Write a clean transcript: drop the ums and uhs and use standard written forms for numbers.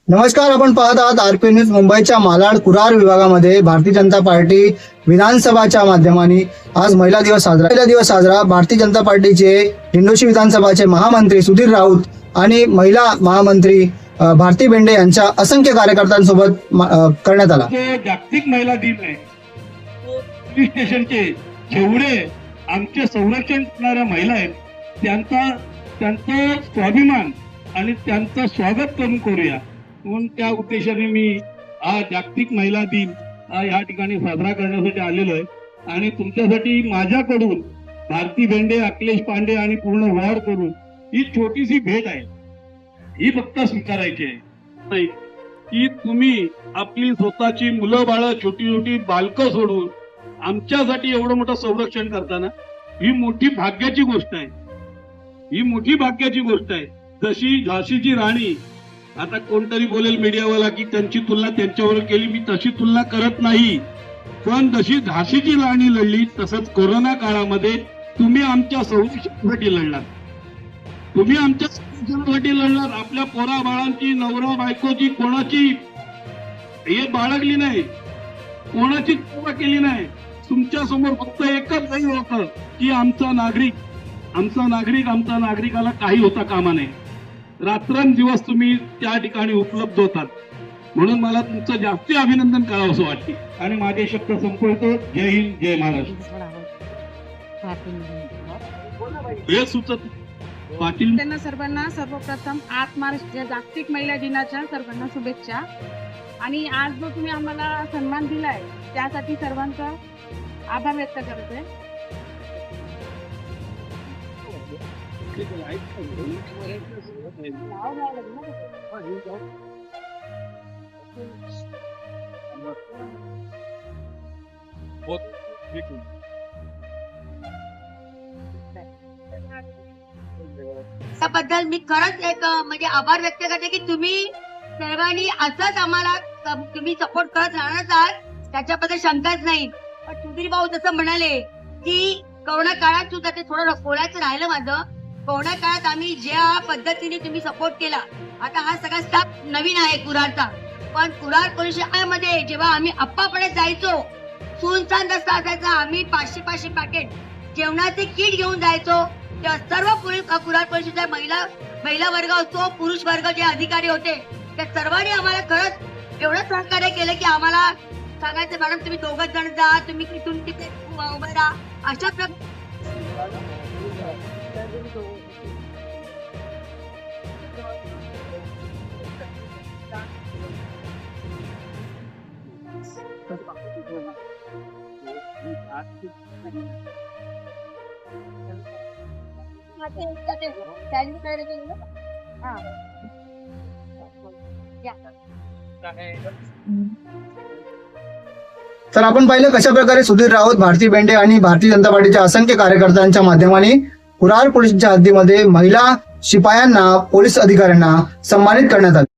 नमस्कार, आपण पाहत आहात आरपी न्यूज. मुंबईच्या मालाड कुरार विभागामध्ये भारतीय जनता पार्टी विधानसभाच्या माध्यमाने आज महिला दिवस साजरा. भारतीय जनता पार्टीचे दिंडोशी विधानसभाचे महामंत्री सुधीर राऊत आणि महिला महामंत्री भारती बेंडे यांच्या असंख्य कार्यकर्त्यांसोबत करण्यात आला. जागतिक महिला दिन आहे. पोलीस स्टेशनचे जेवढे आमचे संरक्षण करणाऱ्या महिला आहेत त्यांचा स्वाभिमान आणि त्यांचं स्वागत करूया म्हणून त्या उद्देशाने मी हा जागतिक महिला दिन या ठिकाणी साजरा करण्यासाठी आलेलो आहे. आणि तुमच्यासाठी माझ्याकडून भारती बेंडे, अखिलेश पांडे आणि पूर्ण वार्ड करून ही छोटीशी भेट आहे. ही फक्त स्वीकारायची आहे की तुम्ही आपली स्वतःची मुलं बाळ, छोटी छोटी बालकं सोडून आमच्यासाठी एवढं मोठं संरक्षण करताना ही मोठी भाग्याची गोष्ट आहे. ही मोठी भाग्याची गोष्ट आहे. जशी झाशीची राणी, आता कोणतरी बोलेल मीडियावाला की त्यांची तुलना त्यांच्यावर केली, मी तशी तुलना करत नाही. पण जशी झाशीची राणी लढली तसंच कोरोना काळामध्ये तुम्ही आमच्या संरक्षणासाठी लढलात. तुम्ही आमच्या संरक्षणासाठी लढलात. आपल्या पोरा बाळांची, नवरा बायकोची कोणाची हे बाळगली नाही, कोणाची सेवा केली नाही. तुमच्या समोर फक्त एकच नाही होतं की आमचा नागरिकाला काही होता कामा नये. रात्रंदिवस तुम्ही त्या ठिकाणी उपलब्ध होतात म्हणून मला तुमचं जास्ती अभिनंदन करावं असं वाटते. आणि माझे शब्द संपवतो. जय हिंद, जय महाराष्ट्र. हे सुचत पाटील. त्यांना सर्वांना सर्वप्रथम 8 मार्च जागतिक महिला दिनाच्या सर्वांना शुभेच्छा. आणि आज जो तुम्ही आम्हाला सन्मान दिलाय त्यासाठी सर्वांचा आभार व्यक्त करते. त्याबद्दल मी खरंच एक म्हणजे आभार व्यक्त करते की तुम्ही सर्वांनी असंच आम्हाला तुम्ही सपोर्ट करत राहणार आहात, त्याच्याबद्दल शंकाच नाही. पण सुधीर भाऊ जसं म्हणाले की कोरोना काळात सुद्धा, ते थोडं बोलायचं राहिलं माझं. कोरोना काळात आम्ही ज्या पद्धतीने तुम्ही सपोर्ट केला, आता हा सगळा स्टाफ नवीन आहे कुरारचा, पण कुरार पोलीस मध्ये जेव्हा आम्ही अप्पापणे जायचो, सुनसान रस्ता असायचा, आम्ही 500 पॅकेट जेवणाचे किट घेऊन जायचो. तेव्हा सर्व कुरार पोलीसच्या महिला वर्ग असतो, पुरुष वर्ग जे अधिकारी होते त्या सर्वांनी आम्हाला खरंच एवढं सहकार्य केलं की आम्हाला सांगायचं, मॅडम तुम्ही 2 जण जा, तुम्ही तिथून तिथे उभं राहा, अशा प्रकारे. तर आपण पाहिलं कशा प्रकारे सुधीर राऊत, भारती बेंडे आणि भारतीय जनता पार्टीच्या असंख्य कार्यकर्त्यांच्या माध्यमाने कुरार पोलीसच्या हद्दीमध्ये महिला शिपायांना, पोलीस अधिकाऱ्यांना सन्मानित करण्यात आले.